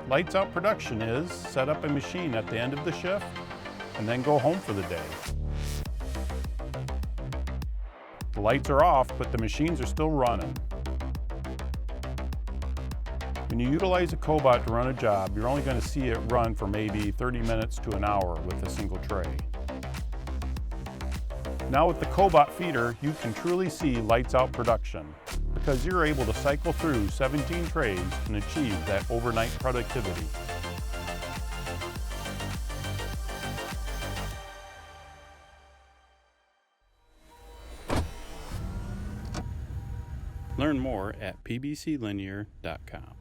Lights out production is set up a machine at the end of the shift and then go home for the day. The lights are off, but the machines are still running. When you utilize a Cobot to run a job, you're only going to see it run for maybe 30 minutes to an hour with a single tray. Now with the Cobot Feeder, you can truly see lights out production because you're able to cycle through 17 trays and achieve that overnight productivity. Learn more at pbclinear.com.